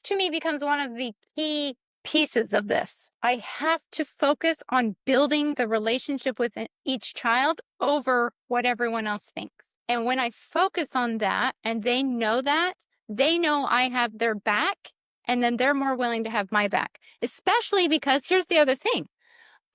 this to me becomes one of the key pieces of this. I have to focus on building the relationship with each child over what everyone else thinks. And when I focus on that and they know that, they know I have their back, and then they're more willing to have my back, especially because here's the other thing.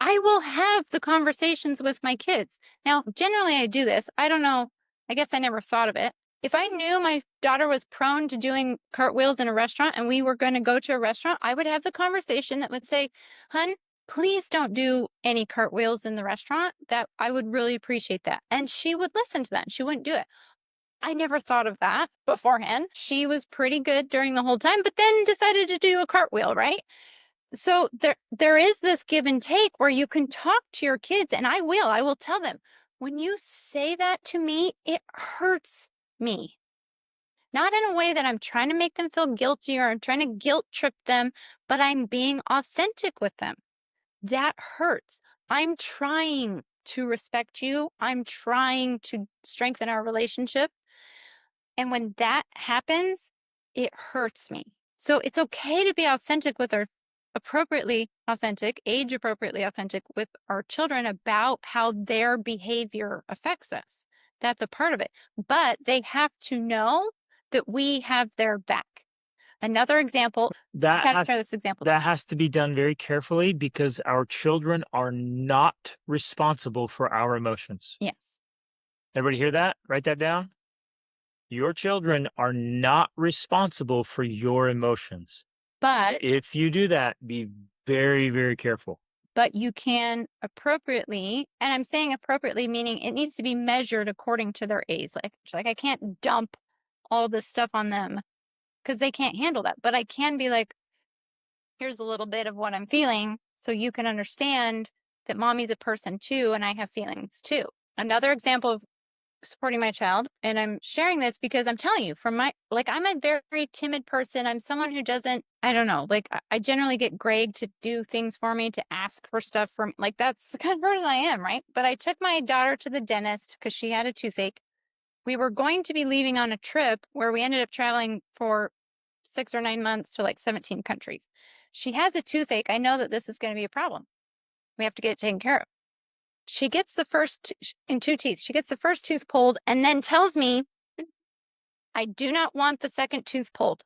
I will have the conversations with my kids. Now, generally I do this. I don't know. I guess I never thought of it. If I knew my daughter was prone to doing cartwheels in a restaurant and we were going to go to a restaurant, I would have the conversation that would say, "Hun, please don't do any cartwheels in the restaurant. That I would really appreciate that." And she would listen to that. And she wouldn't do it. I never thought of that beforehand. She was pretty good during the whole time, but then decided to do a cartwheel, right? So there is this give and take where you can talk to your kids, and I will tell them, when you say that to me, it hurts me. Not in a way that I'm trying to make them feel guilty or I'm trying to guilt trip them, but I'm being authentic with them. That hurts. I'm trying to respect you. I'm trying to strengthen our relationship. And when that happens, it hurts me. So it's okay to be authentic with our appropriately authentic, age appropriately authentic with our children about how their behavior affects us. That's a part of it. But they have to know that we have their back. Another example, I That had to has share this example. that has to be done very carefully because our children are not responsible for our emotions. Yes. Everybody hear that? Write that down. Your children are not responsible for your emotions. But If you do that, be very, very careful. you can appropriately, and I'm saying appropriately, meaning it needs to be measured according to their age. Like I can't dump all this stuff on them because they can't handle that. But I can be like, here's a little bit of what I'm feeling so you can understand that mommy's a person too, and I have feelings too. Another example of supporting my child, and I'm sharing this because I'm telling you, I'm a very timid person. I'm someone who doesn't, I don't know, I generally get Greg to do things for me, to ask for stuff from, like, that's the kind of person I am, right? But I took my daughter to the dentist because she had a toothache. We were going to be leaving on a trip where we ended up traveling for 6 or 9 months to like 17 countries. She has a toothache. I know that this is going to be a problem. We have to get it taken care of. She gets the first in two teeth. She gets the first tooth pulled and then tells me, "I do not want the second tooth pulled."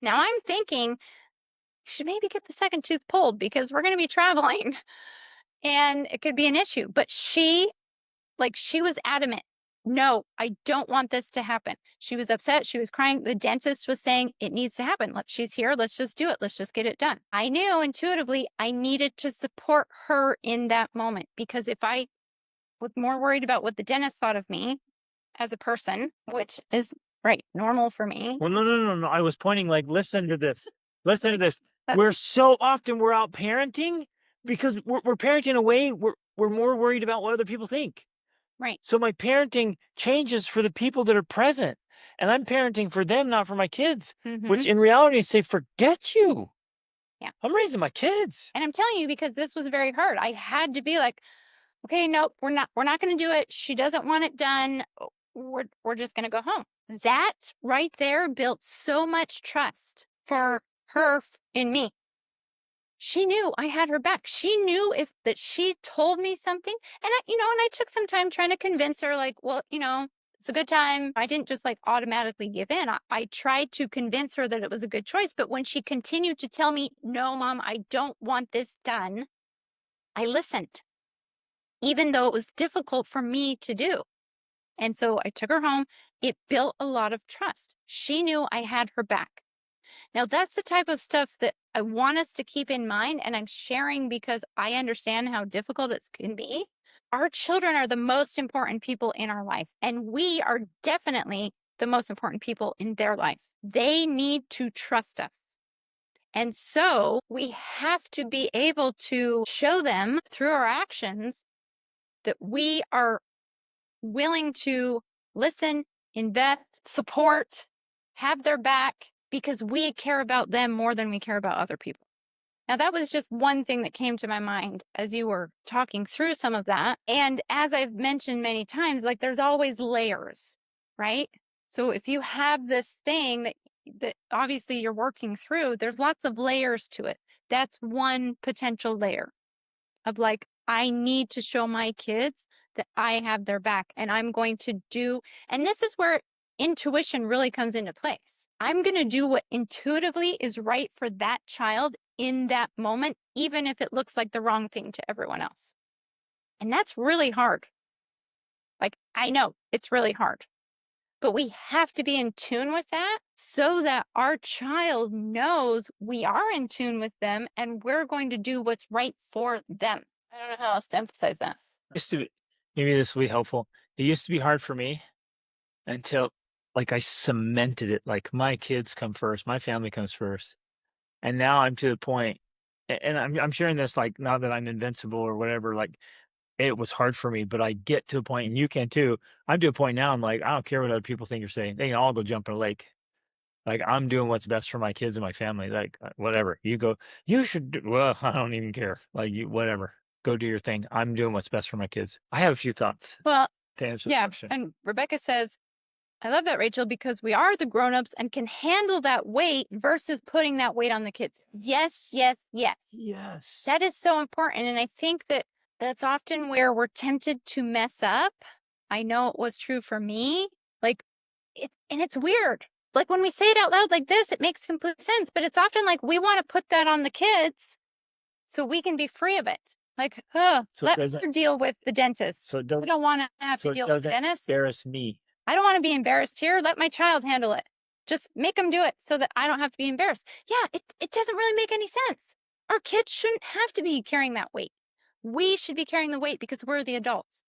Now I'm thinking, you should maybe get the second tooth pulled because we're going to be traveling and it could be an issue. But she was adamant. "No, I don't want this to happen." She was upset. She was crying. The dentist was saying it needs to happen. She's here. Let's just do it. Let's just get it done. I knew intuitively I needed to support her in that moment, because if I was more worried about what the dentist thought of me as a person, which is right, normal for me. Well, no, no, no, no. I was pointing like, listen to this. Listen to this. That, We're out parenting because we're parenting in a way we're more worried about what other people think. right. So my parenting changes for the people that are present. And I'm parenting for them, not for my kids, Hmm. which in reality say, forget you. Yeah. I'm raising my kids. And I'm telling you, because this was very hard. I had to be like, okay, nope, we're not going to do it. She doesn't want it done. We're just going to go home. That right there built so much trust for her in me. She knew I had her back. She knew if that she told me something, and I took some time trying to convince her, like, well, it's a good time. I didn't just like automatically give in. I tried to convince her that it was a good choice. But when she continued to tell me, "No, Mom, I don't want this done," I listened, even though it was difficult for me to do. And so I took her home. It built a lot of trust. She knew I had her back. Now, that's the type of stuff that I want us to keep in mind. And I'm sharing because I understand how difficult it can be. Our children are the most important people in our life, and we are definitely the most important people in their life. They need to trust us. And so we have to be able to show them through our actions that we are willing to listen, invest, support, have their back, because we care about them more than we care about other people. Now, that was just one thing that came to my mind as you were talking through some of that. And as I've mentioned many times, like, there's always layers, right? So if you have this thing that that obviously you're working through, there's lots of layers to it. That's one potential layer of like, I need to show my kids that I have their back and I'm going to do, and this is where intuition really comes into place. I'm going to do what intuitively is right for that child in that moment, even if it looks like the wrong thing to everyone else. And that's really hard. Like, I know it's really hard, but we have to be in tune with that so that our child knows we are in tune with them and we're going to do what's right for them. I don't know how else to emphasize that. Used to be maybe this will be helpful. It used to be hard for me until, like, I cemented it, like, my kids come first, my family comes first, and now I'm to the point and I'm sharing this, like, not that I'm invincible or whatever, like, it was hard for me, but I get to a point, and you can too. I'm to a point now, I'm like, "I don't care what other people think or say. They can all go jump in a lake." Like, I'm doing what's best for my kids and my family, like, whatever. You go, "You should do" well, I don't even care. Like, you whatever. Go do your thing. I'm doing what's best for my kids. I have a few thoughts Well, to answer the yeah. question. And Rebecca says, I love that, Rachel, because we are the grown-ups and can handle that weight versus putting that weight on the kids. Yes, yes, yes. Yes. That is so important. And I think that that's often where we're tempted to mess up. I know it was true for me. Like, and it's weird. Like when we say it out loud like this, it makes complete sense. But it's often like we want to put that on the kids so we can be free of it. Like, oh, So it let doesn't her deal with the dentist. so it I doesn't don't want to have so to it deal with the doesn't dentist. embarrass me. I don't want to be embarrassed here. Let my child handle it. Just make them do it so that I don't have to be embarrassed. Yeah, it doesn't really make any sense. Our kids shouldn't have to be carrying that weight. We should be carrying the weight because we're the adults.